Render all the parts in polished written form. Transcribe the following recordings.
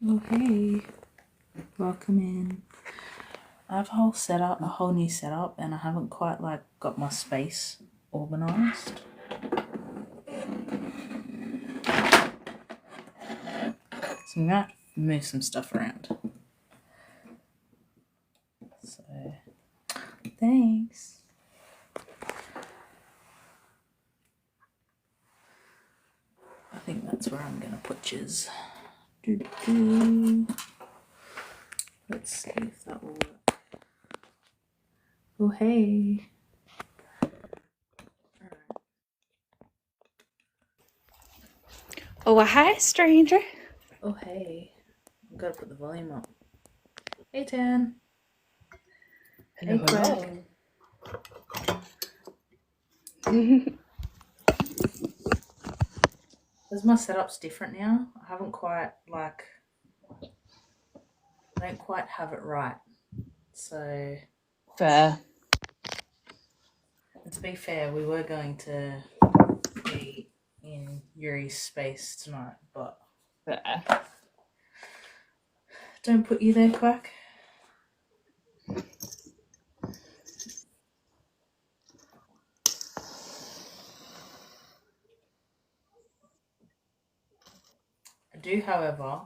Oh hey, welcome in. I have a whole new setup, and I haven't quite got my space organized. So I'm gonna move some stuff around. So thanks. I think that's where I'm gonna put yours. Let's see if that will work. Oh hey. Oh, hi, stranger. Oh hey. I've got to put the volume up. Hey Tan. Hello, hey Craig. Because my setup's different now. I haven't quite I don't quite have it right. So Fair. And to be fair, we were going to be in Yuri's space tonight, but Fair. don't put you there, Quack. I do, however,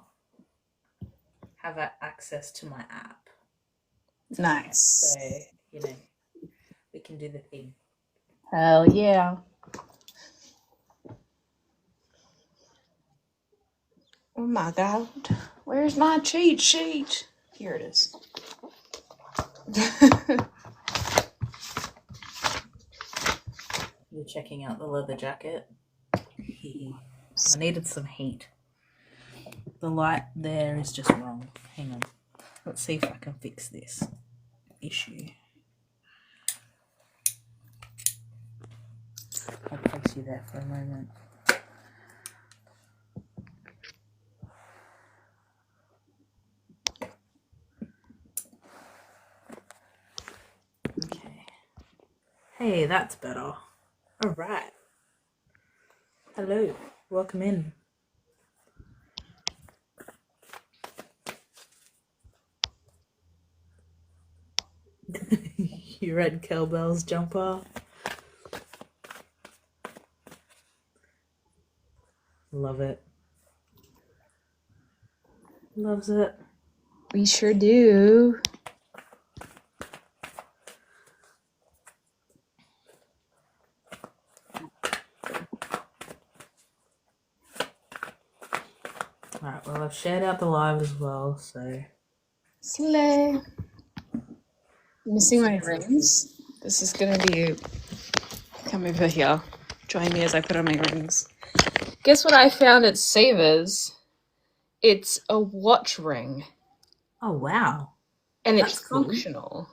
have access to my app. Nice. So, we can do the thing. Hell yeah. Oh my god. Where's my cheat sheet? Here it is. You're checking out the leather jacket. I needed some heat. The light there is just wrong. Hang on. Let's see if I can fix this issue. I'll place you there for a moment. Okay. Hey, that's better. All right. Hello. Welcome in. You read Cowbell's jumper? Love it. Loves it. We sure do. Alright, well, I've shared out the live as well, so. Slay. Missing my rings. This is gonna be. Come over here. Join me as I put on my rings. Guess what I found at Savers? It's a watch ring. Oh, wow. And it's functional.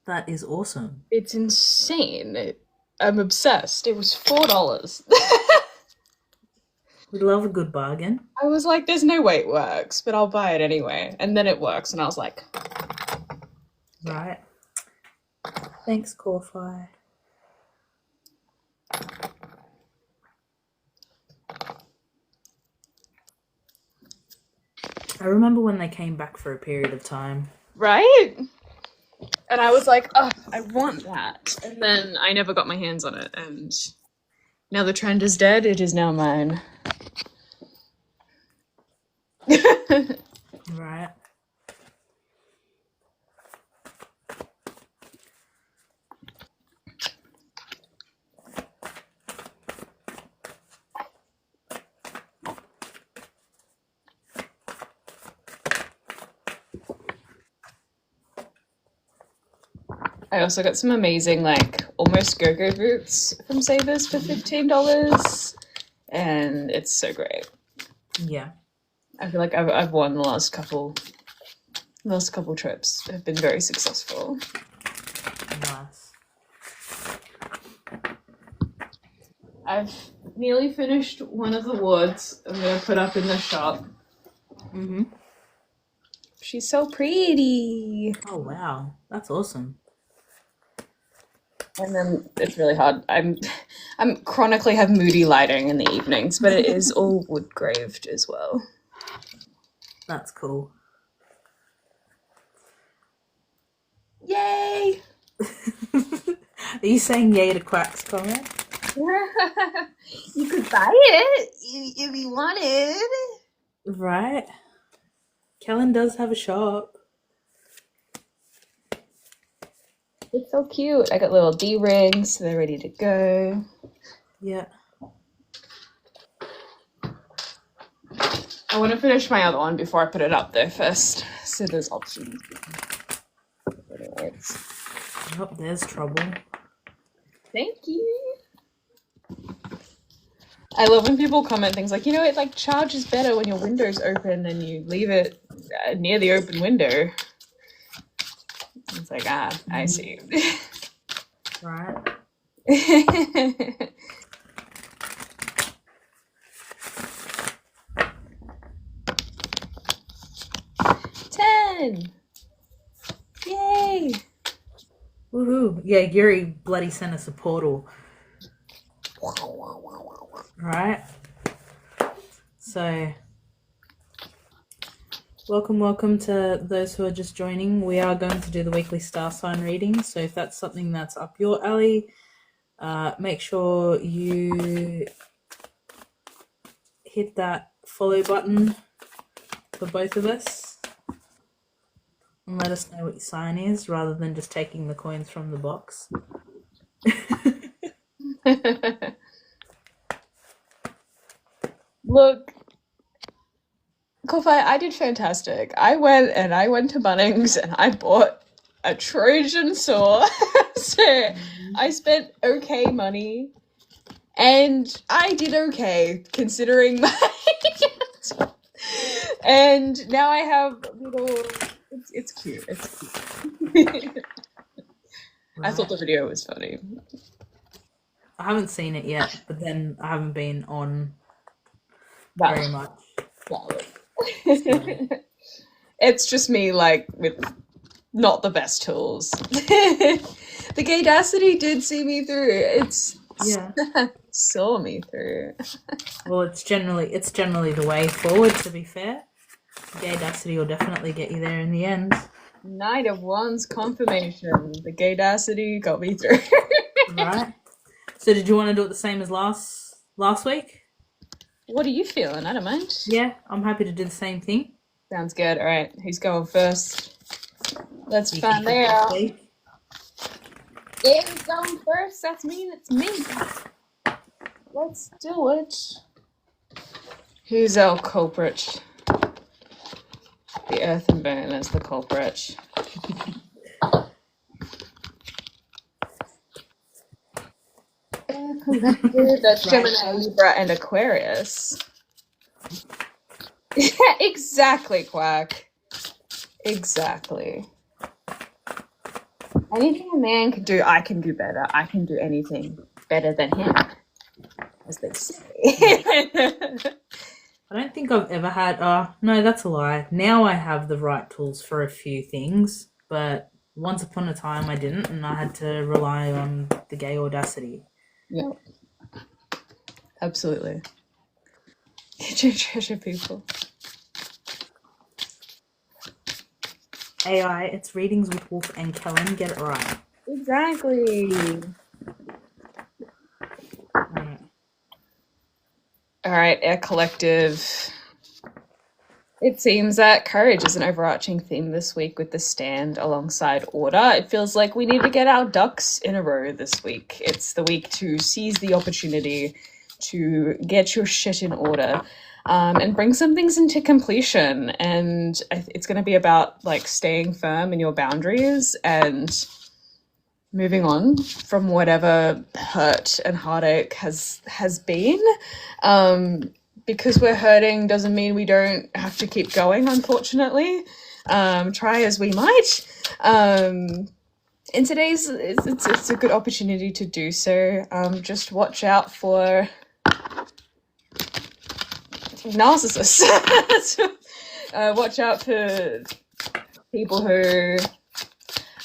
That is awesome. It's insane. I'm obsessed. It was $4. We love a good bargain. I was like, there's no way it works, but I'll buy it anyway. And then it works, and I was like... Right. Thanks, Corfi. I remember when they came back for a period of time. Right? And I was like, oh, I want that. And then I never got my hands on it, and now the trend is dead. It is now mine. Right. I also got some amazing, almost go-go boots from Savers for $15. And it's so great. Yeah. I feel like I've won the last couple trips have been very successful. Nice. I've nearly finished one of the wards I'm gonna put up in the shop. Mm-hmm. She's so pretty. Oh wow, that's awesome. And then it's really hard. I'm chronically have moody lighting in the evenings, but it is all wood graved as well. That's cool. Yay! Are you saying yay to Quack's comment? You could buy it if you wanted. Right. Kellin does have a shop. It's so cute. I got little D rings, so they're ready to go. Yeah. I want to finish my other one before I put it up there first, so there's options. Oh, there's trouble. Thank you. I love when people comment things like, it like charges better when your window's open and you leave it near the open window. It's like, I see. Right. 10. Yay. Woohoo. Yeah, Yuri bloody sent us a portal. Right. So, welcome to those who are just joining. We are going to do the weekly star sign reading. So if that's something that's up your alley, make sure you hit that follow button for both of us and let us know what your sign is rather than just taking the coins from the box. Look, Kofi, I did fantastic. I went to Bunnings and I bought a Trojan sword. So I spent okay money and I did okay considering my and now I have little it's cute. It's cute. I thought the video was funny. I haven't seen it yet, but then I haven't been on very much. It's just me, like, with not the best tools. The Gaydacity did see me through. Saw me through. Well, it's generally the way forward, to be fair. Gaydacity will definitely get you there in the end. Knight of Wands confirmation. The Gaydacity got me through. Right. So did you want to do it the same as last week? What are you feeling? I don't mind. Yeah, I'm happy to do the same thing. Sounds good. All right, who's going first? Let's find out. Yeah, who's going first? That's me. That's me. Let's do it. Who's our culprit? The Earth and Burn is the culprit. That's Gemini, Libra, and Aquarius. Yeah, exactly, Quack. Exactly. Anything a man can do, I can do better. I can do anything better than him, as they say. I don't think I've ever had... no, that's a lie. Now I have the right tools for a few things, but once upon a time I didn't, and I had to rely on the gay audacity. Yeah. Absolutely. Get your treasure, people. AI, it's readings with Wolf and Kellin. Get it right. Exactly. All right, our collective. It seems that courage is an overarching theme this week with the stand alongside order. It feels like we need to get our ducks in a row this week. It's the week to seize the opportunity to get your shit in order and bring some things into completion. And it's going to be about like staying firm in your boundaries and moving on from whatever hurt and heartache has been. because we're hurting doesn't mean we don't have to keep going, unfortunately. Try as we might. And today's, it's a good opportunity to do so. Just watch out for narcissists. Watch out for people who,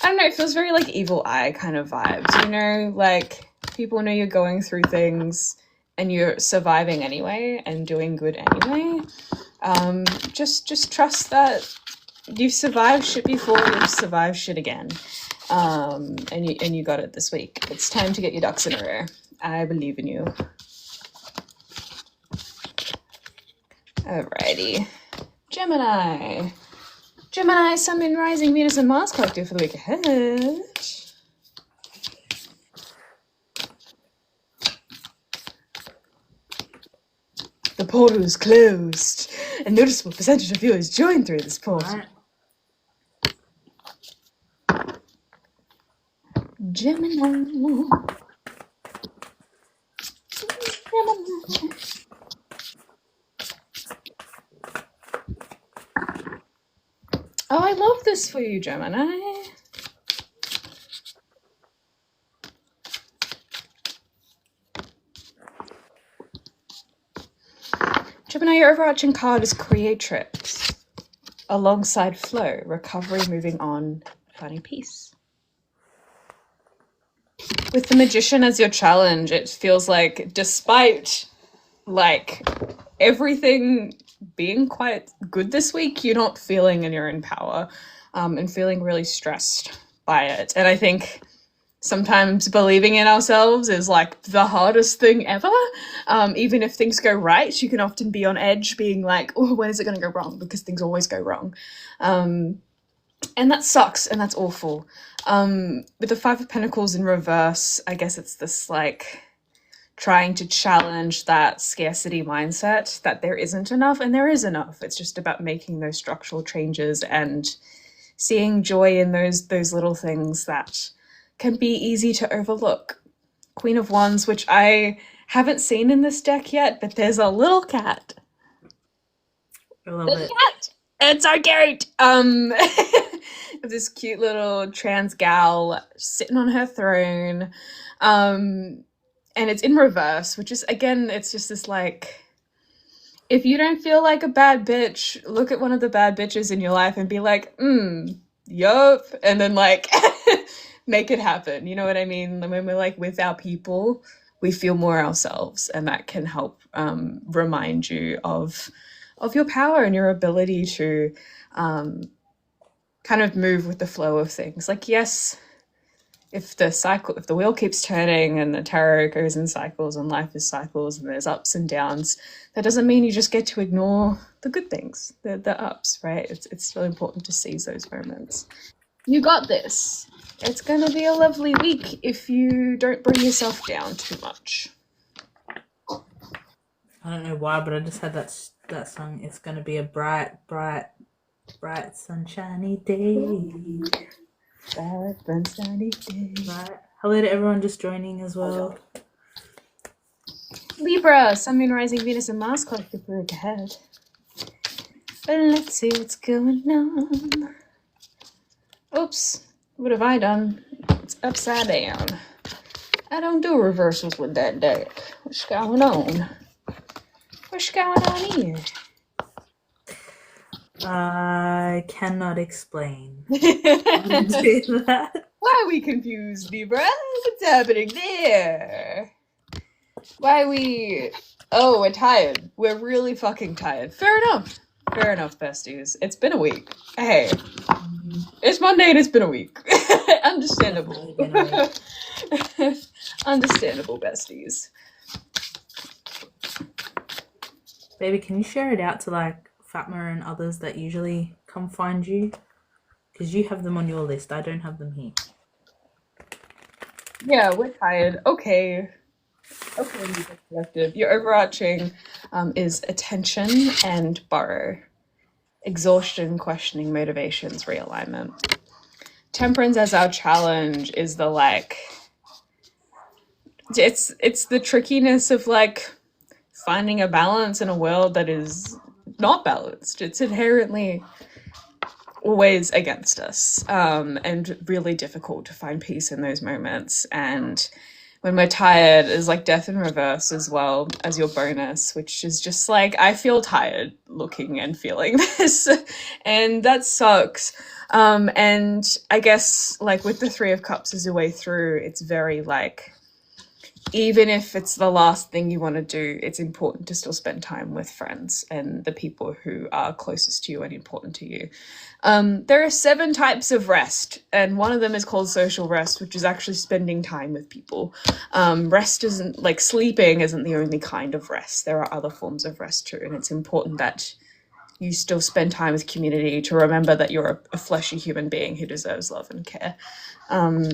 I don't know, it feels very like evil eye kind of vibes, you know, like people know you're going through things and you're surviving anyway and doing good anyway. Just trust that you've survived shit before, you'll survive shit again. And you got it this week. It's time to get your ducks in a row. I believe in you. Alrighty. Gemini. Gemini, Sun, Moon, Rising, Venus, and Mars collective for the week ahead. The portal is closed. A noticeable percentage of viewers joined through this portal. Gemini. Gemini. Oh, I love this for you, Gemini. Gemini, your overarching card is creatrix. Alongside flow, recovery, moving on, finding peace. With the Magician as your challenge, it feels like despite like everything being quite good this week, you're not feeling and you're in power, and feeling really stressed by it. And I think sometimes believing in ourselves is like the hardest thing ever. Even if things go right, you can often be on edge being like, oh, when is it going to go wrong? Because things always go wrong. And that sucks and that's awful. With the Five of Pentacles in reverse, I guess it's this like trying to challenge that scarcity mindset that there isn't enough and there is enough. It's just about making those structural changes and seeing joy in those little things that can be easy to overlook. Queen of Wands, which I haven't seen in this deck yet, but there's a little cat. I love it. Cat! It's so cute! This cute little trans gal sitting on her throne. And it's in reverse, which is, again, it's just this like, if you don't feel like a bad bitch, look at one of the bad bitches in your life and be like, yup, and then like make it happen. You know what I mean? When we're like with our people, we feel more ourselves, and that can help remind you of your power and your ability to kind of move with the flow of things. Like, yes, if the wheel keeps turning and the tarot goes in cycles and life is cycles and there's ups and downs, that doesn't mean you just get to ignore the good things, the ups, right? It's still important to seize those moments. You got this. It's going to be a lovely week if you don't bring yourself down too much. I don't know why, but I just had that song. It's going to be a bright, sunshiny day. Bright, sunshiny day. Right. Hello to everyone just joining as well. Libra, Sun, Moon, Rising, Venus, and Mars collective week ahead. But let's see what's going on. Oops, what have I done? It's upside down. I don't do reversals with that deck. What's going on? What's going on here? I cannot explain. That. Why are we confused, Libra? What's happening there? Why are we... Oh, we're tired. We're really fucking tired. Fair enough. Fair enough, besties. It's been a week. Hey. It's Monday and it's been a week. Understandable. Understandable, besties. Baby, can you share it out to like Fatma and others that usually come find you? Because you have them on your list. I don't have them here. Yeah, we're tired. Okay, collective. Your overarching is attention and borrow. Exhaustion, questioning, motivations, realignment. Temperance as our challenge is the like... It's the trickiness of like finding a balance in a world that is not balanced. It's inherently always against us, and really difficult to find peace in those moments. And when we're tired is like death in reverse as well as your bonus, which is just like, I feel tired looking and feeling this, and that sucks. And I guess like with the Three of Cups as your way through, it's very like, even if it's the last thing you want to do, it's important to still spend time with friends and the people who are closest to you and important to you. There are 7 types of rest, and one of them is called social rest, which is actually spending time with people. Rest isn't like sleeping isn't the only kind of rest. There are other forms of rest too, and it's important that you still spend time with community to remember that you're a fleshy human being who deserves love and care.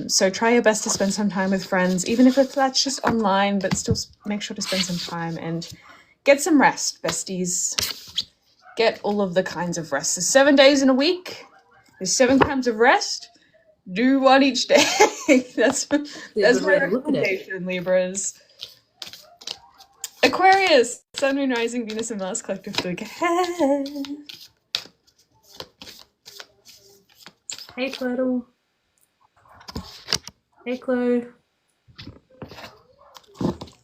So try your best to spend some time with friends, even if that's just online, but still make sure to spend some time and get some rest, besties. Get all of the kinds of rest. There's 7 days in a week. There's 7 kinds of rest. Do one each day. that's my recommendation, Libras. Aquarius, Sun, Moon, Rising, Venus, and Mars collective to get ahead. Hey, Turtle. Hey, Chloe.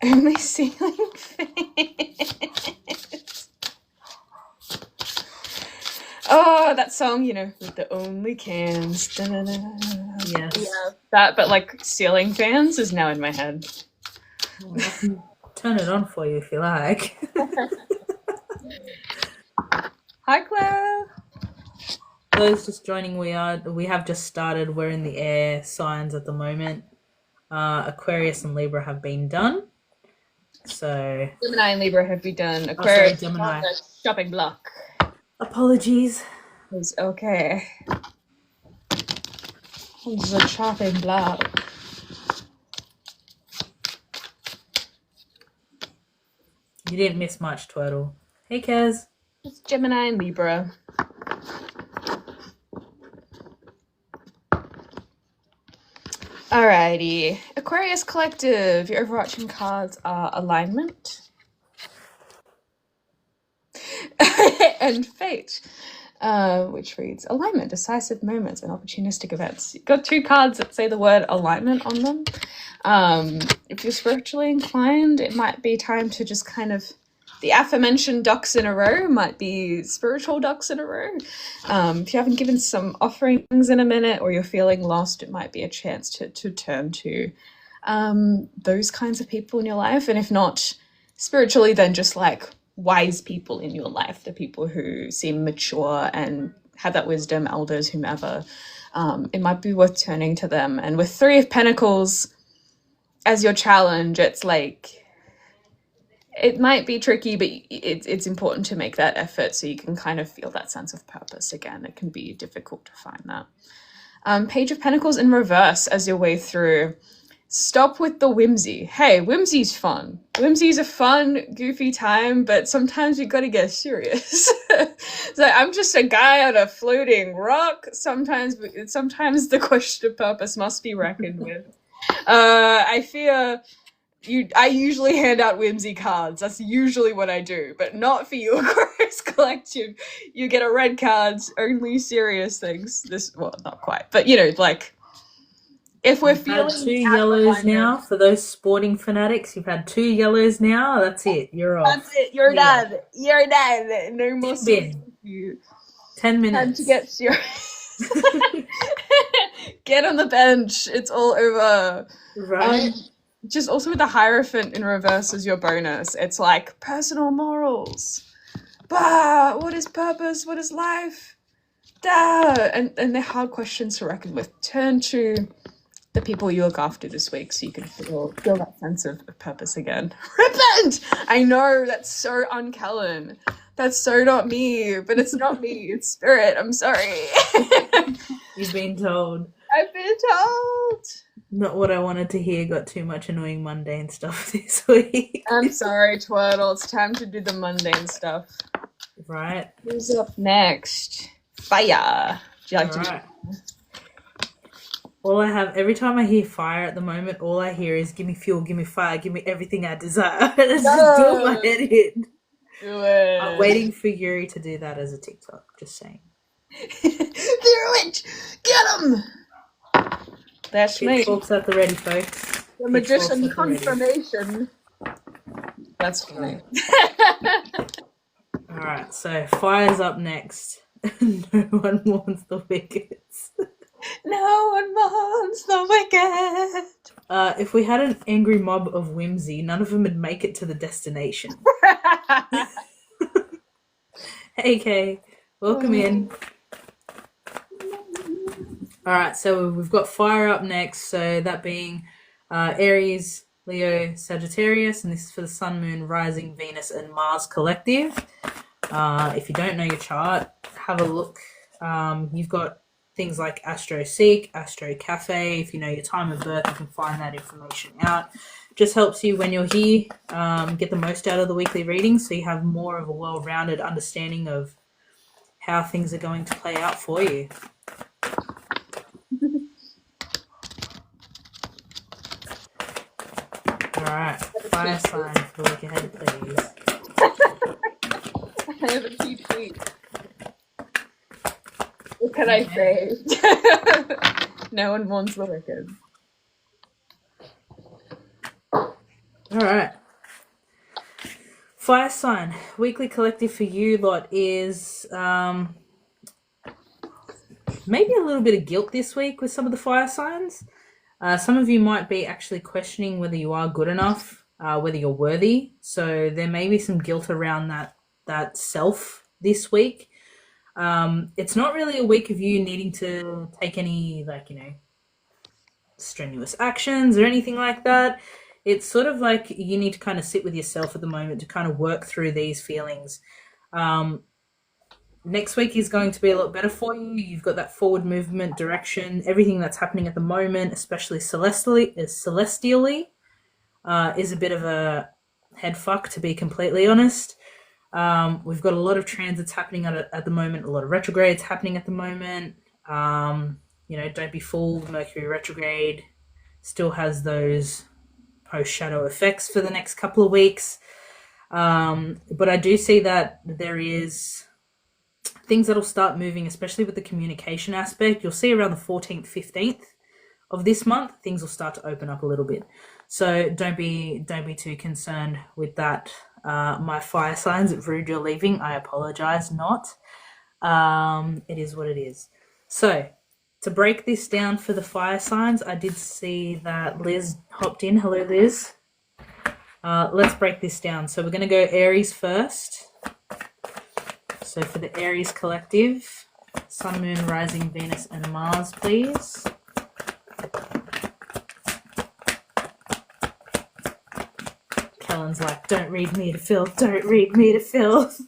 Only ceiling fans. Oh, that song, you know, with the only cans. Da-da-da. Yes. Yeah, that, but like ceiling fans is now in my head. Well, I can turn it on for you if you like. Hi, Claire. Those just joining, we have just started. We're in the air signs at the moment. Aquarius and Libra have been done. So Gemini and Libra have been done. Aquarius, Gemini. Shopping block. Apologies. It's okay. It's a chopping block. You didn't miss much, Turtle. Hey, Kaz. It's Gemini and Libra. Alrighty. Aquarius Collective. Your overarching cards are alignment and fate, which reads alignment, decisive moments, and opportunistic events. You've got 2 cards that say the word alignment on them. If you're spiritually inclined, it might be time to just kind of, the aforementioned ducks in a row might be spiritual ducks in a row. If you haven't given some offerings in a minute, or you're feeling lost, it might be a chance to turn to those kinds of people in your life. And if not spiritually, then just like wise people in your life, the people who seem mature and have that wisdom, elders, whomever. It might be worth turning to them. And with 3 of Pentacles as your challenge, it's like, it might be tricky, but it's important to make that effort so you can kind of feel that sense of purpose again. It can be difficult to find that. Page of Pentacles in reverse as your way through. Stop with the whimsy. Hey, whimsy's fun. Whimsy's a fun, goofy time, but sometimes we gotta get serious. So I'm just a guy on a floating rock. Sometimes the question of purpose must be reckoned with. I fear I usually hand out whimsy cards. That's usually what I do, but not for you, Aquarius Collective. You get a red card, only serious things. Well, not quite, but you know, like, if we're feeling 2 yellows now for those sporting fanatics. You've had 2 yellows now. That's it. You're off. That's it. You're done. You're done. No more. 10 minutes. Time to get serious. Get on the bench. It's all over. Right. Just also with the Hierophant in reverse as your bonus, it's like personal morals. Bah, what is purpose? What is life? Da! And they're hard questions to reckon with. Turn to the people you look after this week so you can feel that sense of purpose again. Repent! I know, that's so un-Kellin. That's so not me, but it's not me, it's spirit. I'm sorry. You've been told. I've been told. Not what I wanted to hear. Got too much annoying mundane stuff this week. I'm sorry, Twirtle. It's time to do the mundane stuff. Right. Who's up next? Fire. Do you like to do? All I have, every time I hear fire at the moment, all I hear is give me fuel, give me fire, give me everything I desire. It's just doing my head in. Do I'm it. waiting for Yuri to do that as a TikTok, just saying. They're a witch! Get him! That's me. Pitchforks at the ready, folks. The magician Pitchforks at the ready. confirmation. That's funny. Alright, so fire's up next. No one warns the wicked. No one wants the wicked. If we had an angry mob of whimsy, none of them would make it to the destination. Hey Kay, welcome in. Alright, so we've got fire up next, so that being Aries, Leo, Sagittarius, and this is for the Sun, Moon, Rising, Venus, and Mars collective. If you don't know your chart, have a look. You've got things like Astro Seek, Astro Cafe. If you know your time of birth, you can find that information out. Just helps you when you're here get the most out of the weekly readings, so you have more of a well-rounded understanding of how things are going to play out for you. All right, fire sign for the week ahead, please. I have a cheat sheet. What can I say? No one wants the wicked. All right. Fire sign. Weekly collective for you lot is maybe a little bit of guilt this week with some of the fire signs. Some of you might be actually questioning whether you are good enough, whether you're worthy. So there may be some guilt around that self this week. It's not really a week of you needing to take any, strenuous actions or anything like that. It's sort of like you need to kind of sit with yourself at the moment to kind of work through these feelings. Next week is going to be a lot better for you. You've got that forward movement, direction, everything that's happening at the moment, especially celestially, is a bit of a head fuck, to be completely honest. We've got a lot of transits happening at the moment, a lot of retrogrades happening at the moment. Don't be fooled. Mercury retrograde still has those post-shadow effects for the next couple of weeks. But I do see that there is things that'll start moving, especially with the communication aspect. You'll see around the 14th, 15th of this month, things will start to open up a little bit. So don't be too concerned with that. My fire signs, it's rude you're leaving. I apologize not. It is what it is. So to break this down for the fire signs, I did see that Liz hopped in. Hello, Liz. Let's break this down. So we're going to go Aries first. So for the Aries collective, Sun, Moon, Rising, Venus, and Mars, please. Kellin's like, don't read me to filth, don't read me to filth.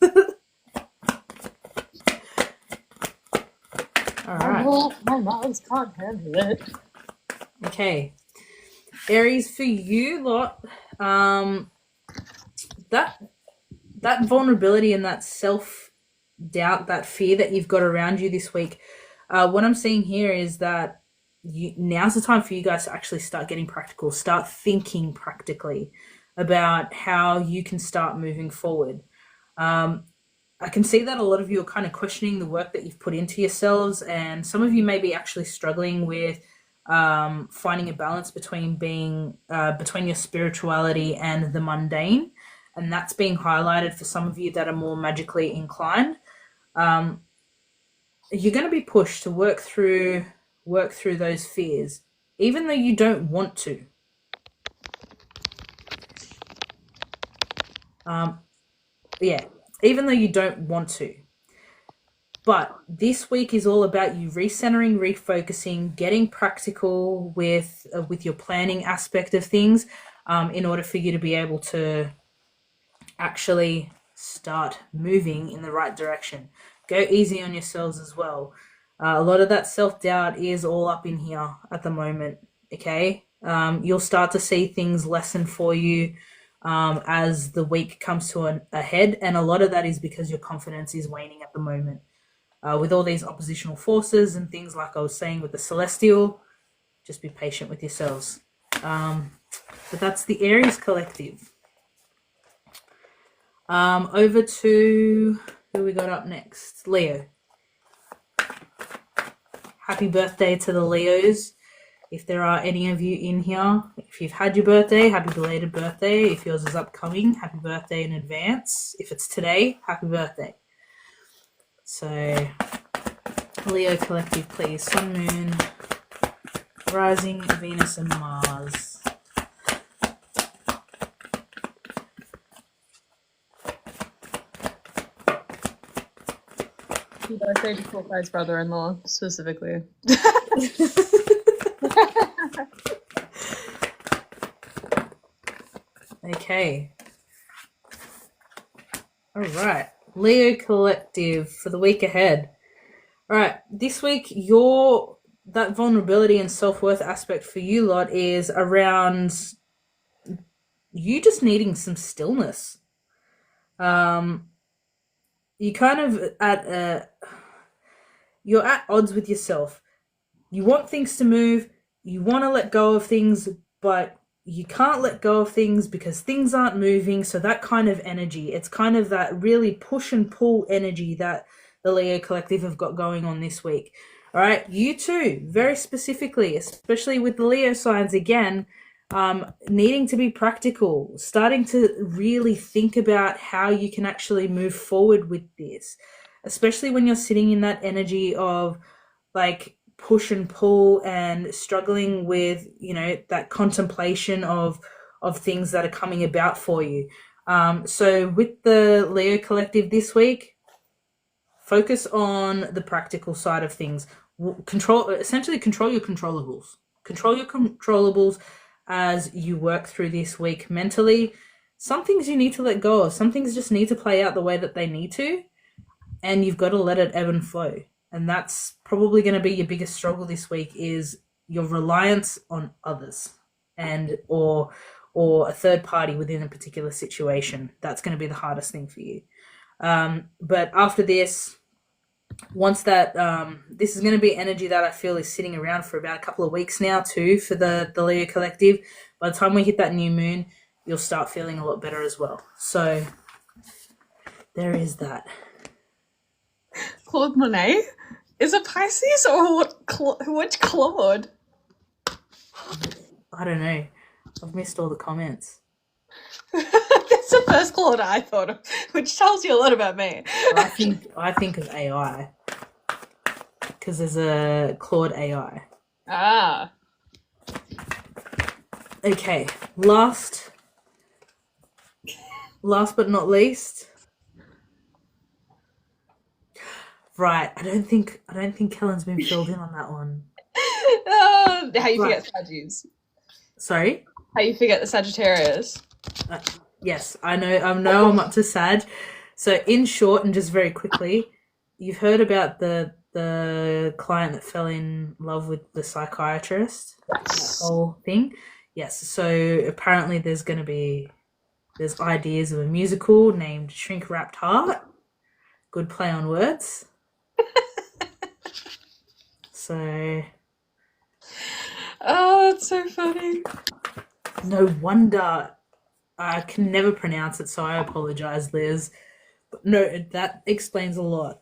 All right. My mouth can't handle it. Okay. Aries, for you lot, that vulnerability and that self-doubt, that fear that you've got around you this week, what I'm seeing here is that now's the time for you guys to actually start getting practical, start thinking practically about how you can start moving forward. I can see that a lot of you are kind of questioning the work that you've put into yourselves, and some of you may be actually struggling with finding a balance between between your spirituality and the mundane, and that's being highlighted for some of you that are more magically inclined. You're going to be pushed to work through those fears, even though you don't want to. Even though you don't want to. But this week is all about you recentering, refocusing, getting practical with your planning aspect of things, in order for you to be able to actually start moving in the right direction. Go easy on yourselves as well. A lot of that self-doubt is all up in here at the moment, okay? You'll start to see things lessen for you as the week comes to a head, and a lot of that is because your confidence is waning at the moment. With all these oppositional forces and things like I was saying with the celestial, Just be patient with yourselves. But that's the Aries collective. Over to who we got up next? Leo. Happy birthday to the Leos. If there are any of you in here, if you've had your birthday, happy belated birthday. If yours is upcoming, happy birthday in advance. If it's today, happy birthday. So, Leo collective, please. Sun, Moon, Rising, Venus, and Mars. Happy birthday to Hawkeye's brother-in-law, specifically. Okay. All right. Leo collective for the week ahead. All right. This week, that vulnerability and self-worth aspect for you lot is around you just needing some stillness. You kind of you're at odds with yourself. You want things to move. You want to let go of things, but you can't let go of things because things aren't moving. So that kind of energy, it's kind of that really push and pull energy that the Leo collective have got going on this week. All right. You too, very specifically, especially with the Leo signs again, needing to be practical, starting to really think about how you can actually move forward with this, especially when you're sitting in that energy of like push and pull and struggling with, that contemplation of things that are coming about for you. So with the Leo collective this week, focus on the practical side of things. Essentially control your controllables. Control your controllables as you work through this week mentally. Some things you need to let go of. Some things just need to play out the way that they need to, and you've got to let it ebb and flow. And that's probably going to be your biggest struggle this week, is your reliance on others and or a third party within a particular situation. That's going to be the hardest thing for you. But after this, once that this is going to be energy that I feel is sitting around for about a couple of weeks now too for the Leo collective. By the time we hit that new moon, you'll start feeling a lot better as well. So there is that. Claude Monet? Is it Pisces or which Claude? I don't know. I've missed all the comments. That's the first Claude I thought of, which tells you a lot about me. I think of AI because there's a Claude AI. Ah. Okay, last but not least. Right, I don't think Kellin's been filled in on that one. How you forget Sagittarius? Sorry? How you forget the Sagittarius? Yes, I know I'm up to Sag. So in short and just very quickly, you've heard about the client that fell in love with the psychiatrist. That whole thing. Yes. So apparently there's ideas of a musical named Shrink Wrapped Heart. Good play on words. So. Oh, that's so funny. No wonder. I can never pronounce it, so I apologize, Liz. But no, that explains a lot.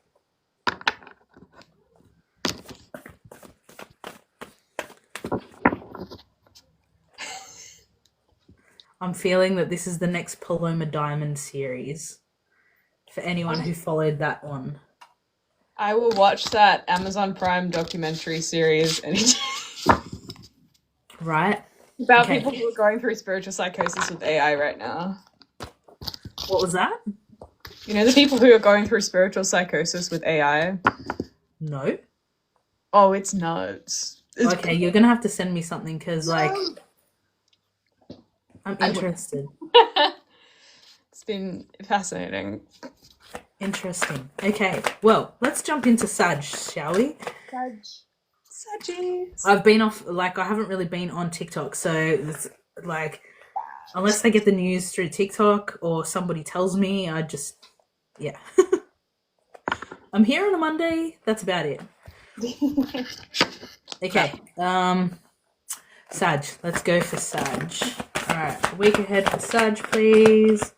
I'm feeling that this is the next Paloma Diamond series for anyone who followed that one. I will watch that Amazon Prime documentary series anytime. Right? About people who are going through spiritual psychosis with AI right now. What was that? You know the people who are going through spiritual psychosis with AI? No. Oh, it's nuts. Okay, you're going to have to send me something because, I'm interested. It's been fascinating. Interesting. Okay, well, let's jump into Sag, shall we? Saggies. I've been off, I haven't really been on TikTok, so it's unless I get the news through TikTok or somebody tells me, yeah. I'm here on a Monday, that's about it. Okay, Sag. Let's go for Sag. All right. Week ahead for Sag, please.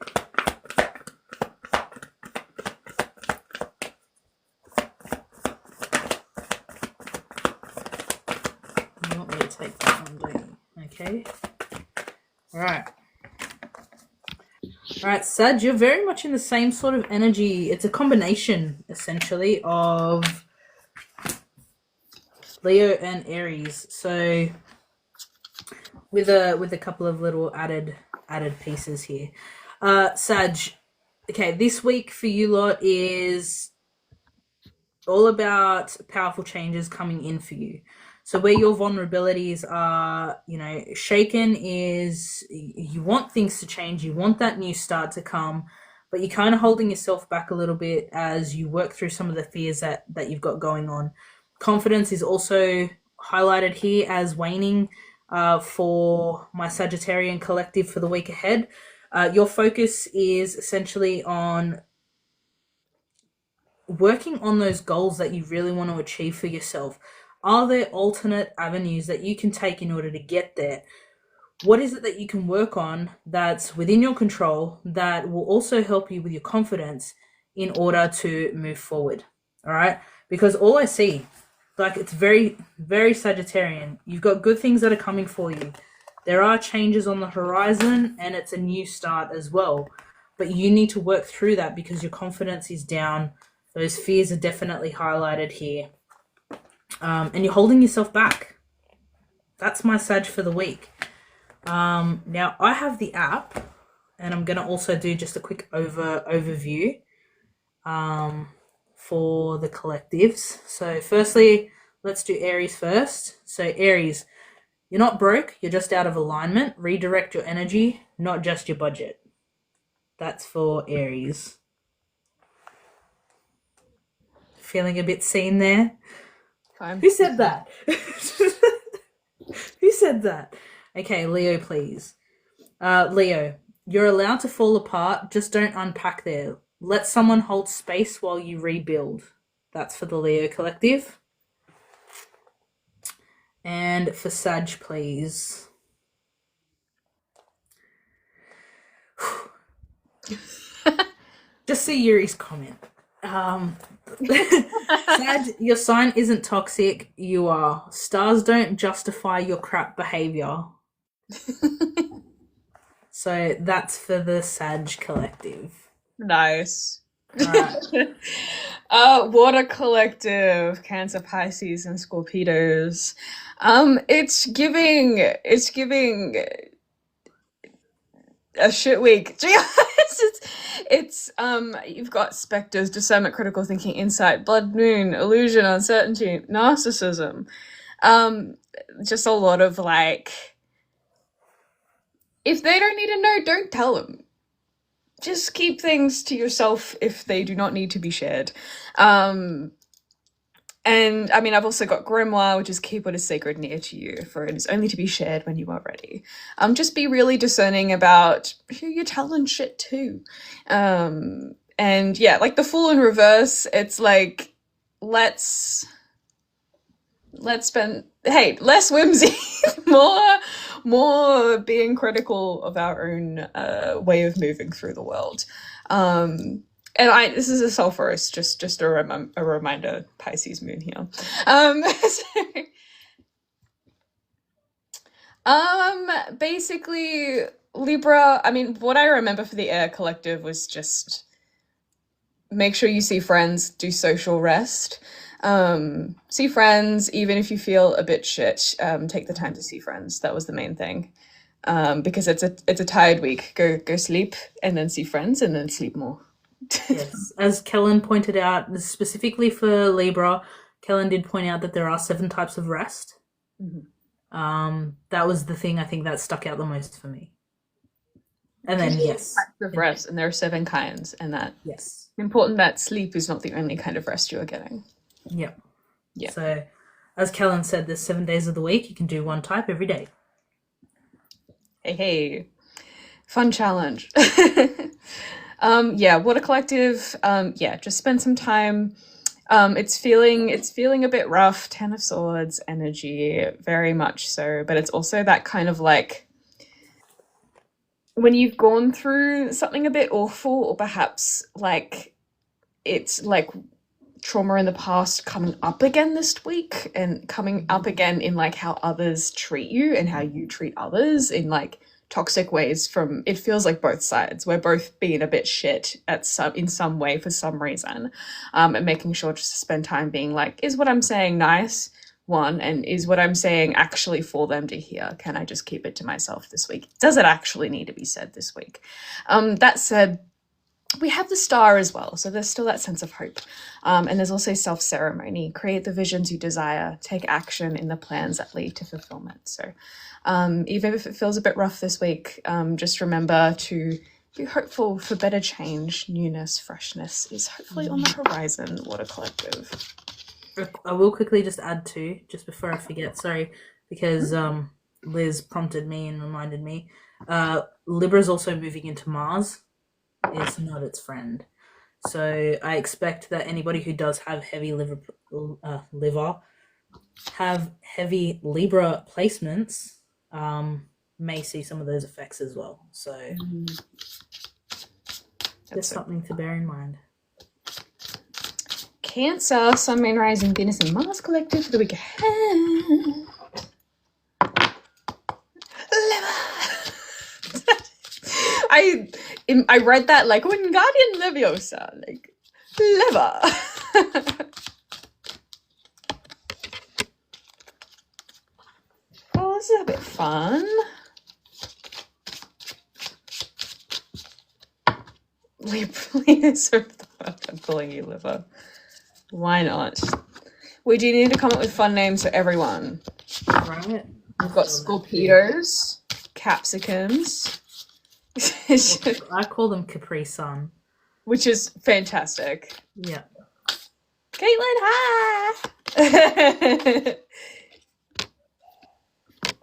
You want me to take that one, don't you? Okay. All right. All right, Sag, you're very much in the same sort of energy. It's a combination, essentially, of Leo and Aries. So with a couple of little added pieces here. Sag, okay, this week for you lot is all about powerful changes coming in for you. So where your vulnerabilities are, shaken is you want things to change, you want that new start to come, but you're kind of holding yourself back a little bit as you work through some of the fears that you've got going on. Confidence is also highlighted here as waning for my Sagittarian collective for the week ahead. Your focus is essentially on working on those goals that you really want to achieve for yourself. Are there alternate avenues that you can take in order to get there? What is it that you can work on that's within your control that will also help you with your confidence in order to move forward? All right? Because all I see, it's very, very Sagittarian. You've got good things that are coming for you. There are changes on the horizon, and it's a new start as well. But you need to work through that because your confidence is down. Those fears are definitely highlighted here. And you're holding yourself back. That's my Sag for the week. Now, I have the app, and I'm going to also do just a quick overview for the collectives. So firstly, let's do Aries first. So Aries, you're not broke, you're just out of alignment. Redirect your energy, not just your budget. That's for Aries. Feeling a bit seen there? Fine. Who said that? Who said that? Okay, Leo, please. Leo, you're allowed to fall apart, just don't unpack there. Let someone hold space while you rebuild. That's for the Leo collective. And for Sag, please. Just see Yuri's comment. Sag, your sign isn't toxic, you are. Stars don't justify your crap behavior. So that's for the Sag collective. Nice. Right. Water collective, Cancer, Pisces, and Scorpios. It's giving a shit week. It's you've got specters, discernment, critical thinking, insight, blood moon, illusion, uncertainty, narcissism. Just a lot of if they don't need to know, don't tell them. Just keep things to yourself if they do not need to be shared. And I mean, I've also got Grimoire, which is keep what is sacred near to you, for it is only to be shared when you are ready. Just be really discerning about who you're telling shit to. And yeah, the Fool in reverse, it's let's spend, hey, less whimsy, more being critical of our own way of moving through the world. And this is a sulfurous, just a reminder, Pisces moon here. Basically, Libra, I mean, what I remember for the air collective was just make sure you see friends, do social rest. See friends, even if you feel a bit shit, take the time to see friends. That was the main thing. Because it's a tired week. Go sleep and then see friends and then sleep more. Yes, as Kellin pointed out, specifically for Libra, Kellin did point out that there are 7 types of rest. Mm-hmm. That was the thing I think that stuck out the most for me. And then yes, types of rest, and there are 7 kinds, and that yes, important that sleep is not the only kind of rest you are getting. Yep. Yeah. So, as Kellin said, there's 7 days of the week. You can do one type every day. Hey, fun challenge. Yeah, Water Collective. Yeah, just spend some time It's feeling a bit rough. 10 of Swords energy, very much so. But it's also that kind of like when you've gone through something a bit awful, or perhaps like it's like trauma in the past coming up again this week, and coming up again in like how others treat you and how you treat others in like toxic ways. From it feels like both sides, we're both being a bit shit in some way for some reason, and making sure just to spend time being like, is what I'm saying nice, one, and is what I'm saying actually for them to hear? Can I just keep it to myself this week? Does it actually need to be said this week? That said, we have the Star as well, so there's still that sense of hope. And there's also self-ceremony. Create the visions you desire. Take action in the plans that lead to fulfillment. So even if it feels a bit rough this week, just remember to be hopeful for better change. Newness, freshness is hopefully on the horizon. Water Collective. I will quickly just add to, just before I forget, sorry, because Liz prompted me and reminded me. Libra's also moving into Mars. Is not its friend. So I expect that anybody who does have heavy heavy Libra placements may see some of those effects as well. So there's something to bear in mind. Cancer, Sun, Moon, Rising, Venus, and Mars collective for the week ahead. I read that like Wingardium Leviosa, like Leva. Oh, this is a bit fun. Please, I'm calling you Liver. Why not? We do need to come up with fun names for everyone. Right. We've got Scorpios, Capsicums. I call them Capri Sun. Which is fantastic. Yeah. Caitlin, hi!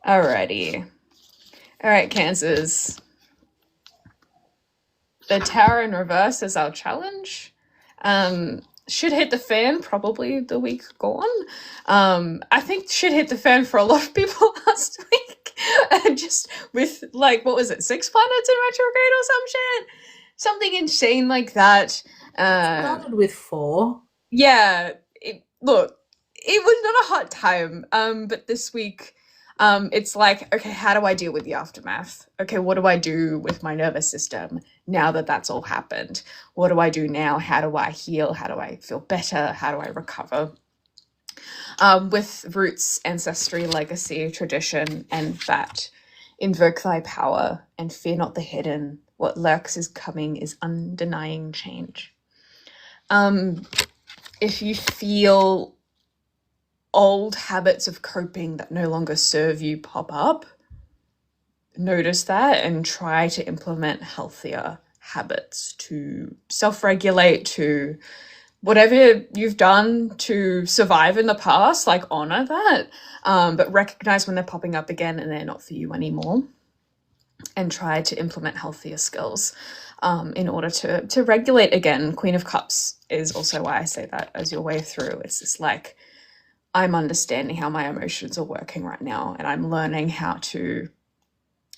Alrighty. Alright, Cancers. The Tower in reverse is our challenge. Should hit the fan probably the week gone. I think should hit the fan for a lot of people last week. Just with like, what was it, 6 planets in retrograde or some shit? Something insane like that. Started with 4. Yeah. Look, it was not a hot time. But this week, it's like, okay, how do I deal with the aftermath? Okay, what do I do with my nervous system now that that's all happened? What do I do now? How do I heal? How do I feel better? How do I recover? With roots, ancestry, legacy, tradition, and that invoke thy power and fear not the hidden. What lurks is coming is undenying change. If you feel old habits of coping that no longer serve you pop up, notice that and try to implement healthier habits to self-regulate, to whatever you've done to survive in the past, like honor that, but recognize when they're popping up again and they're not for you anymore, and try to implement healthier skills in order to regulate again. Queen of Cups is also why I say that as your way through. It's just like, I'm understanding how my emotions are working right now, and I'm learning how to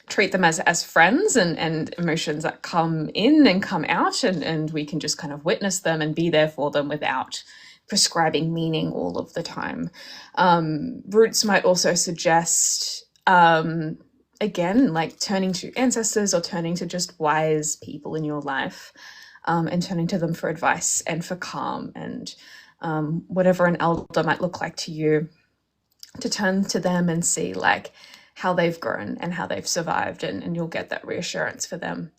treat them as friends and emotions that come in and come out, and we can just kind of witness them and be there for them without prescribing meaning all of the time. Roots might also suggest, again, like turning to ancestors or turning to just wise people in your life, and turning to them for advice and for calm, and whatever an elder might look like to you, to turn to them and see like how they've grown and how they've survived, and you'll get that reassurance for them.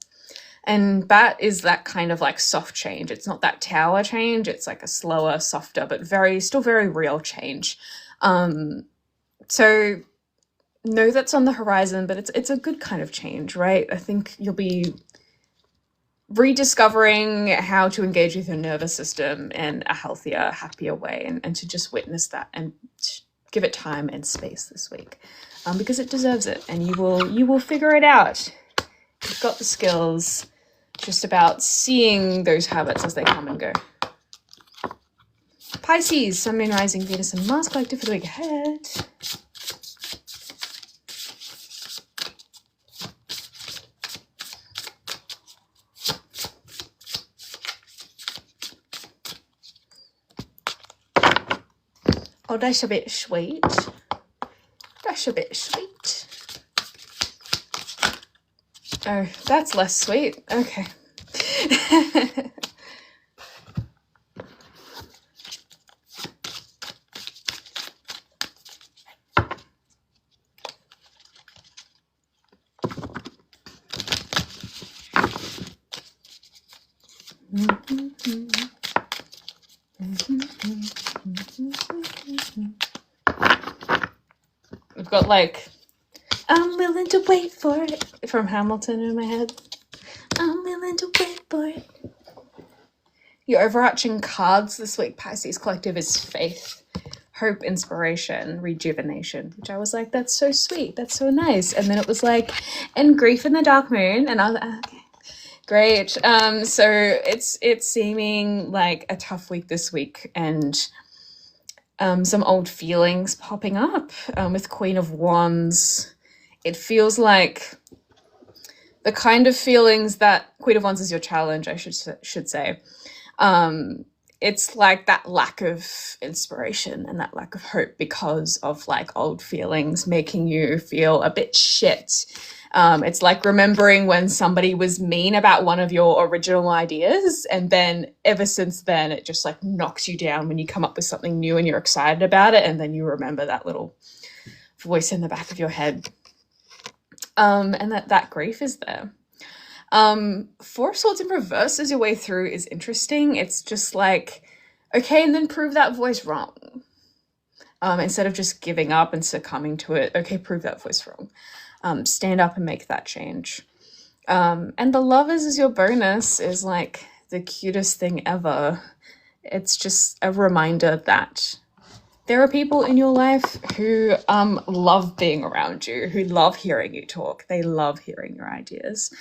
And Bat is that kind of like soft change. It's not that tower change. It's like a slower, softer, but still very real change. So know that's on the horizon, but it's a good kind of change, right? I think you'll be rediscovering how to engage with your nervous system in a healthier, happier way, and to just witness that and give it time and space this week, because it deserves it, and you will figure it out. You've got the skills. It's just about seeing those habits as they come and go. Pisces, Sun, Moon, Rising, Venus, and Mars collective for the week ahead. Oh, that's a bit sweet. That's a bit sweet. Oh, that's less sweet. Okay. We've got like, I'm willing to wait for it from Hamilton in my head. I'm willing to wait for it. Your overarching cards this week, Pisces collective, is faith, hope, inspiration, rejuvenation, which I was like, that's so sweet. That's so nice. And then it was like, and grief in the dark moon. And I was like, okay, great. So it's seeming like a tough week this week, and some old feelings popping up with Queen of Wands. It feels like the kind of feelings that Queen of Wands is your challenge, I should say. It's like that lack of inspiration and that lack of hope because of like old feelings making you feel a bit shit. It's like remembering when somebody was mean about one of your original ideas, and then ever since then it just like knocks you down when you come up with something new and you're excited about it, and then you remember that little voice in the back of your head. And that grief is there. Four of Swords in reverse as your way through is interesting. It's just like, okay, and then prove that voice wrong. Instead of just giving up and succumbing to it, okay, prove that voice wrong. Stand up and make that change. And the Lovers as your bonus is like the cutest thing ever. It's just a reminder that there are people in your life who love being around you, who love hearing you talk. They love hearing your ideas.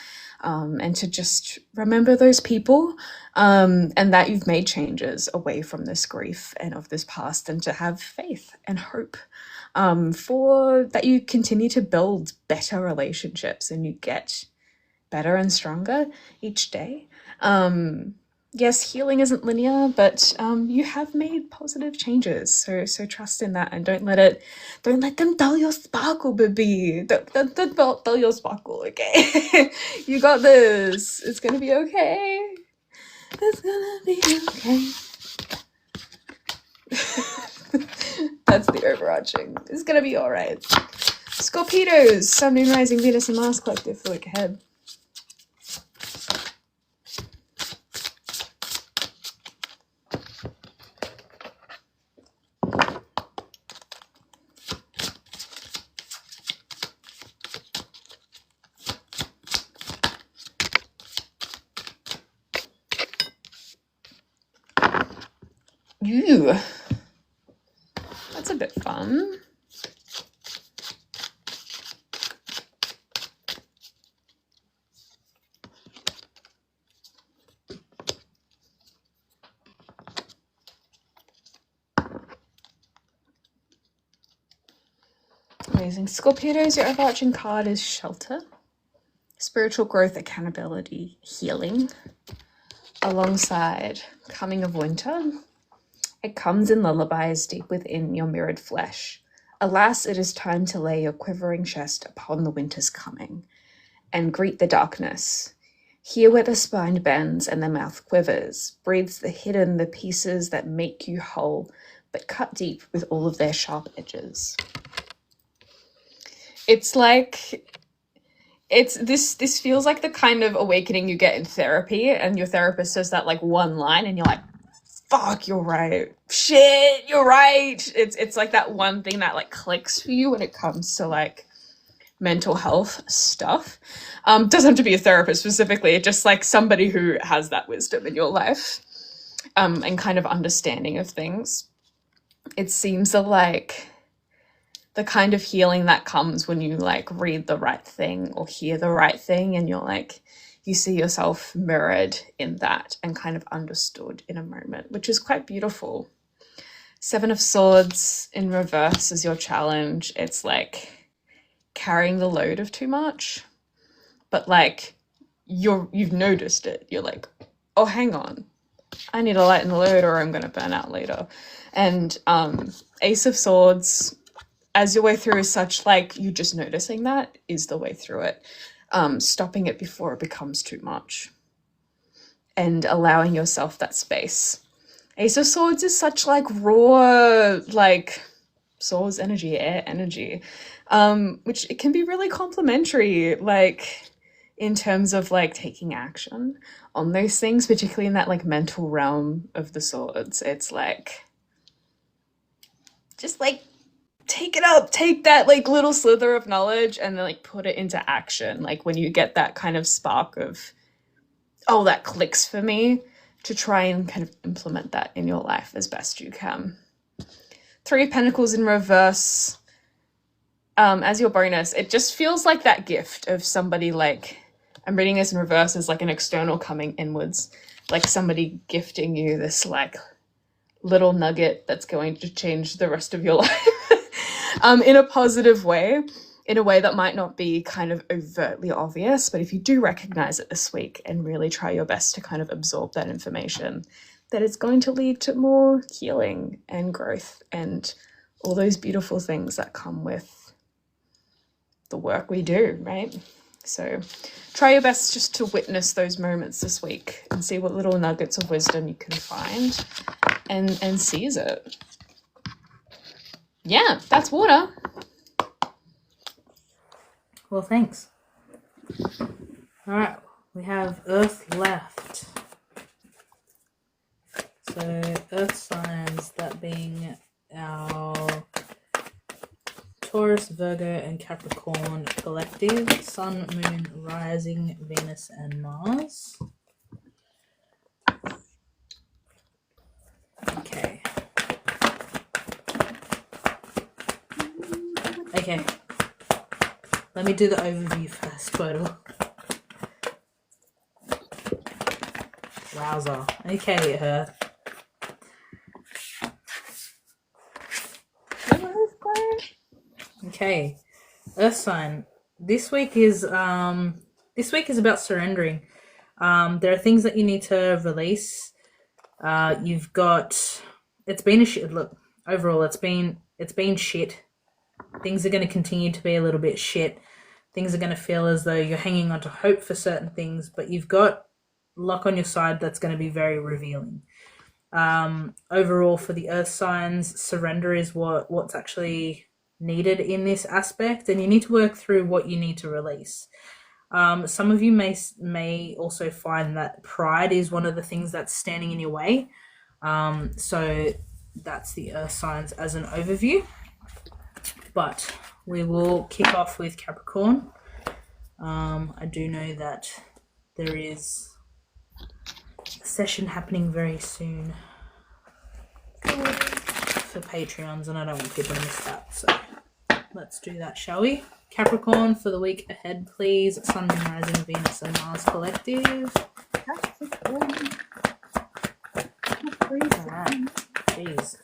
And to just remember those people, and that you've made changes away from this grief and of this past, and to have faith and hope for that you continue to build better relationships and you get better and stronger each day. Yes, healing isn't linear, but you have made positive changes. So trust in that, and don't let them dull your sparkle, baby. Don't dull your sparkle, okay? You got this. It's gonna be okay. It's gonna be okay. That's the overarching. It's gonna be all right. Scorpios, Sun, Moon, Rising, Venus, and Mars collective for the week ahead. Ooh, that's a bit fun. Amazing. Scorpios, your overarching card is shelter, spiritual growth, accountability, healing, alongside coming of winter. It comes in lullabies deep within your mirrored flesh. Alas, it is time to lay your quivering chest upon the winter's coming and greet the darkness. Here where the spine bends and the mouth quivers, breathes the hidden, the pieces that make you whole, but cut deep with all of their sharp edges. It's like, this feels like the kind of awakening you get in therapy, and your therapist says that like one line and you're like, fuck, you're right. Shit, you're right. It's like that one thing that like clicks for you when it comes to like mental health stuff. Doesn't have to be a therapist specifically, just like somebody who has that wisdom in your life, and kind of understanding of things. It seems like the kind of healing that comes when you like read the right thing or hear the right thing, and you're like, you see yourself mirrored in that and kind of understood in a moment, which is quite beautiful. Seven of Swords in reverse is your challenge. It's like carrying the load of too much, but like you've noticed it. You're like, oh, hang on, I need to lighten the load or I'm going to burn out later. And Ace of Swords, as your way through, is such like you just noticing that is the way through it. Stopping it before it becomes too much and allowing yourself that space. Ace of Swords is such like raw, like swords energy, air energy, which it can be really complimentary, like in terms of like taking action on those things, particularly in that like mental realm of the swords. It's like, just like take it up, take that like little slither of knowledge and then like put it into action. Like when you get that kind of spark of, oh, that clicks for me, to try and kind of implement that in your life as best you can. Three of Pentacles in reverse, as your bonus, it just feels like that gift of somebody, like, I'm reading this in reverse as like an external coming inwards, like somebody gifting you this like little nugget that's going to change the rest of your life in a positive way, in a way that might not be kind of overtly obvious. But if you do recognize it this week and really try your best to kind of absorb that information, that it's going to lead to more healing and growth and all those beautiful things that come with the work we do, right? So try your best just to witness those moments this week and see what little nuggets of wisdom you can find and seize it. Yeah, that's water. Well, thanks. All right, we have Earth left. So Earth signs, that being our Taurus, Virgo, and Capricorn collective, Sun, Moon, Rising, Venus, and Mars. Okay. Okay. Let me do the overview first, photo. Wowza. Okay, Earth. Okay, Earth sign. This week is about surrendering. There are things that you need to release. You've got. It's been a shit. Look, overall, it's been shit. Things are going to continue to be a little bit shit. Things are going to feel as though you're hanging on to hope for certain things, but you've got luck on your side that's going to be very revealing. Overall, for the Earth signs, surrender is what's actually needed in this aspect, and you need to work through what you need to release. Some of you may also find that pride is one of the things that's standing in your way. So that's the Earth signs as an overview. But we will kick off with Capricorn. I do know that there is a session happening very soon for Patreons, and I don't want people to miss that. So let's do that, shall we? Capricorn for the week ahead, please. Sun, Moon, Rising, Venus, and Mars collective. Alright. Jeez.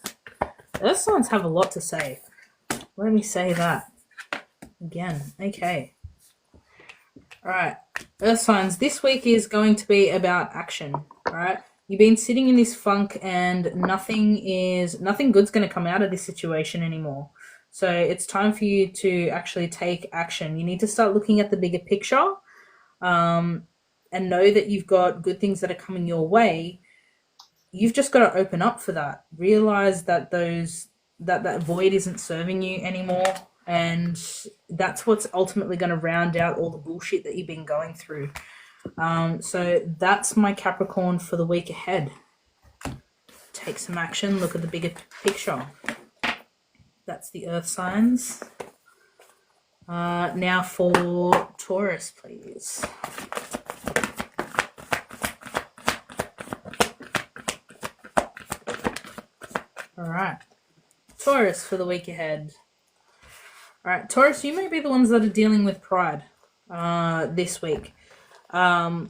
Earth signs have a lot to say. Let me say that again. Okay. Alright. Earth signs, this week is going to be about action. Alright. You've been sitting in this funk and nothing good's going to come out of this situation anymore. So it's time for you to actually take action. You need to start looking at the bigger picture, and know that you've got good things that are coming your way. You've just got to open up for that. Realize that that void isn't serving you anymore, and that's what's ultimately going to round out all the bullshit that you've been going through. So that's my Capricorn for the week ahead. Take some action, look at the bigger picture. That's the Earth signs. Now for Taurus, please. All right. Taurus for the week ahead. All right, Taurus, you may be the ones that are dealing with pride this week. So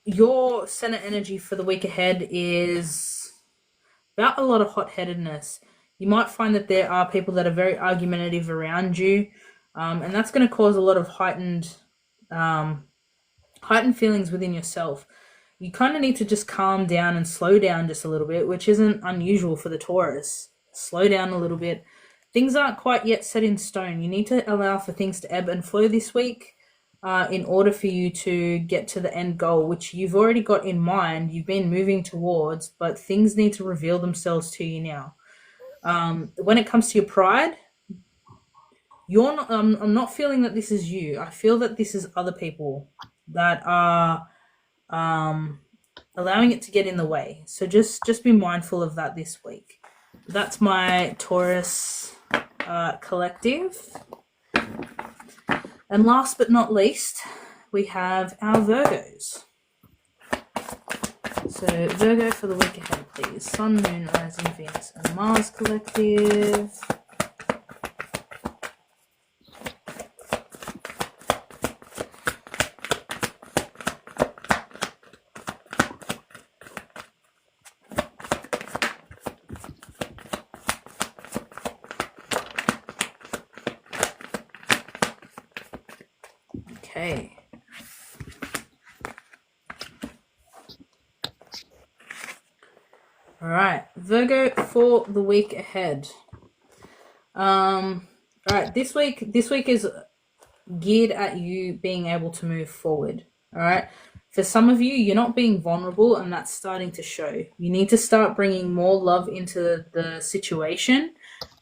your center energy for the week ahead is about a lot of hot-headedness. You might find that there are people that are very argumentative around you, and that's going to cause a lot of heightened feelings within yourself. You kind of need to just calm down and slow down just a little bit, which isn't unusual for the Taurus. Slow down a little bit. Things aren't quite yet set in stone. You need to allow for things to ebb and flow this week in order for you to get to the end goal, which you've already got in mind, you've been moving towards, but things need to reveal themselves to you now. When it comes to your pride, you're not, I'm not feeling that this is you. I feel that this is other people that are allowing it to get in the way. So just be mindful of that this week. That's my Taurus collective. And last but not least, we have our Virgos. So Virgo for the week ahead, please. Sun, Moon, Rising, Venus, and Mars collective. Okay. All right, Virgo for the week ahead. All right, this week is geared at you being able to move forward. All right. For some of you, you're not being vulnerable, and that's starting to show. You need to start bringing more love into the situation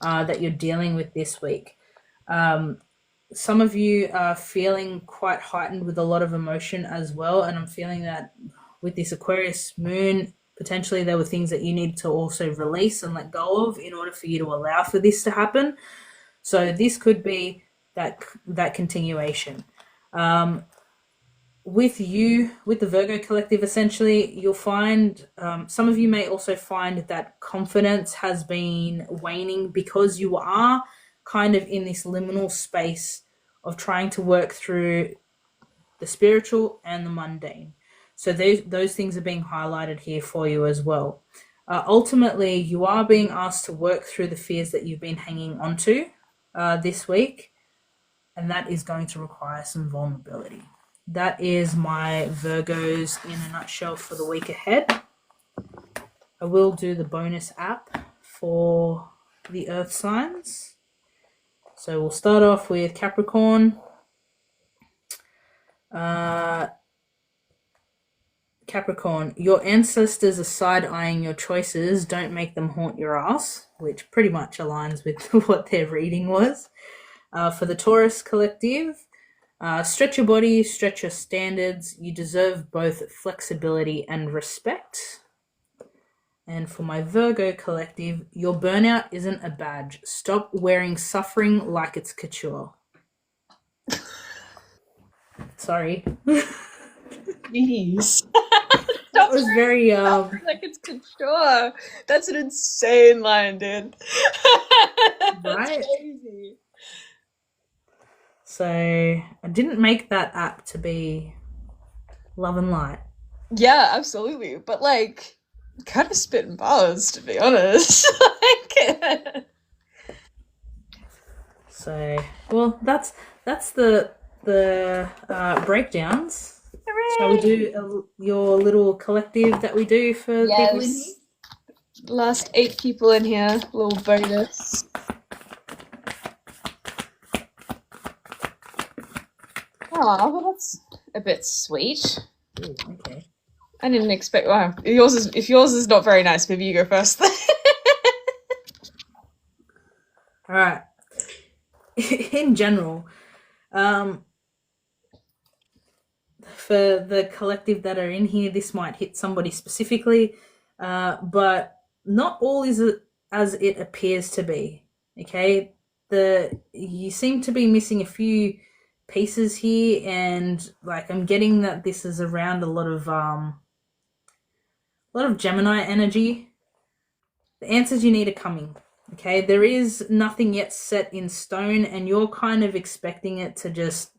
that you're dealing with this week. Some of you are feeling quite heightened with a lot of emotion as well, and I'm feeling that with this Aquarius moon, potentially there were things that you need to also release and let go of in order for you to allow for this to happen. So this could be that continuation. With the Virgo collective, essentially, you'll find some of you may also find that confidence has been waning because you are kind of in this liminal space of trying to work through the spiritual and the mundane. So those things are being highlighted here for you as well. Ultimately, you are being asked to work through the fears that you've been hanging onto this week, and that is going to require some vulnerability. That is my Virgos in a nutshell for the week ahead. I will do the bonus app for the earth signs. So we'll start off with Capricorn. Capricorn, your ancestors are side-eyeing your choices. Don't make them haunt your ass, which pretty much aligns with what their reading was. For the Taurus collective, stretch your body, stretch your standards. You deserve both flexibility and respect. And for my Virgo collective, your burnout isn't a badge. Stop wearing suffering like it's couture. Sorry. Jeez. That was very like it's couture. That's an insane line, dude. right? Crazy. So I didn't make that app to be love and light. Yeah, absolutely. But like kind of spitting bars, to be honest. So well, that's the breakdowns. Hooray! Shall we do your little collective that we do for people in here? Last 8 people in here, little bonus. Oh, well, that's a bit sweet. Ooh, okay. I didn't expect. Wow, if yours is not very nice, maybe you go first. All right. In general, for the collective that are in here, this might hit somebody specifically, but not all is as it appears to be. Okay, you seem to be missing a few pieces here, and like I'm getting that this is around a lot of Gemini energy. The answers you need are coming. Okay, there is nothing yet set in stone, and you're kind of expecting it to just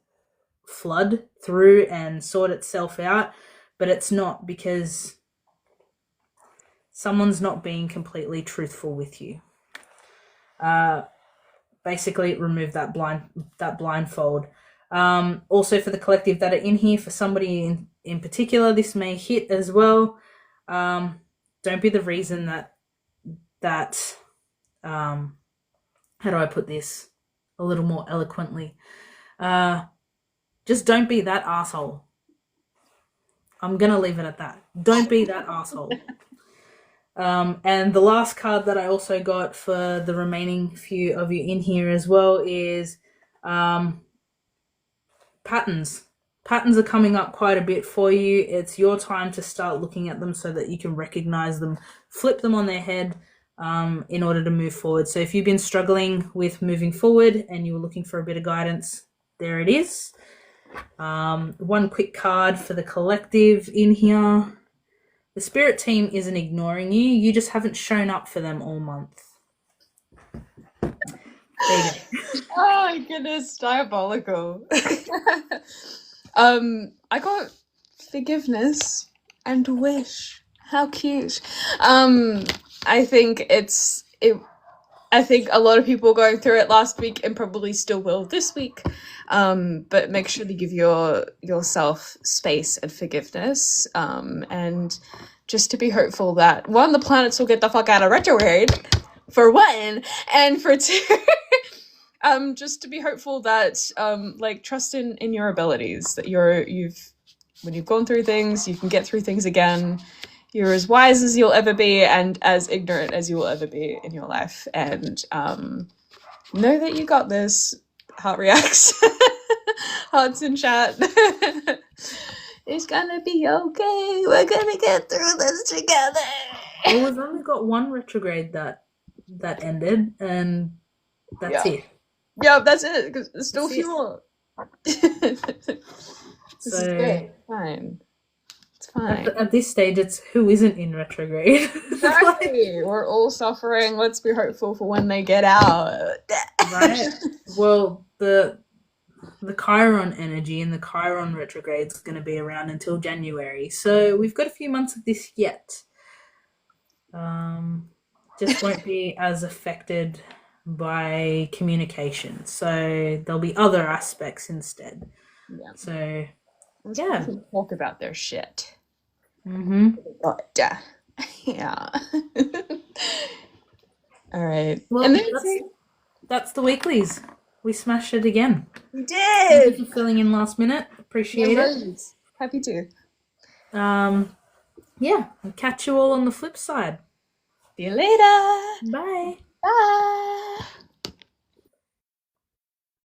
flood through and sort itself out, but it's not, because someone's not being completely truthful with you. Basically remove that blindfold. Also for the collective that are in here, for somebody in particular, this may hit as well. Don't be the reason that how do I put this a little more eloquently? Just don't be that asshole. I'm gonna leave it at that. Don't be that asshole. And the last card that I also got for the remaining few of you in here as well is patterns. Patterns are coming up quite a bit for you. It's your time to start looking at them so that you can recognize them, flip them on their head in order to move forward. So if you've been struggling with moving forward and you were looking for a bit of guidance, there it is. One quick card for the collective in here. The spirit team isn't ignoring you. You just haven't shown up for them all month. There you go. Oh my goodness, diabolical. I got forgiveness and wish. How cute. I think I think a lot of people going through it last week and probably still will this week. But make sure to give yourself space and forgiveness. And just to be hopeful that, one, the planets will get the fuck out of retrograde, for one, and for two, just to be hopeful that, like, trust in your abilities, that when you've gone through things, you can get through things again. You're as wise as you'll ever be and as ignorant as you will ever be in your life. And know that you got this. Heart reacts. Hearts in chat. It's gonna be okay. We're gonna get through this together. Well, we've only got one retrograde that ended, and that's it. Yeah, that's it. Because there's still a few more. This is good. Fine. It's fine. At this stage, it's who isn't in retrograde. Exactly. We're all suffering. Let's be hopeful for when they get out. Right? Well, the Chiron energy and the Chiron retrograde is going to be around until January. So we've got a few months of this yet. Just won't be as affected by communication. So there'll be other aspects instead. Yeah. So, yeah. Talk about their shit. Mm-hmm. But, yeah. All right. Well, and then that's the weeklies. We smashed it again. We did. Thank you for filling in last minute. Appreciate it. Happy to. Yeah. I'll catch you all on the flip side. See you later. Bye. Bye.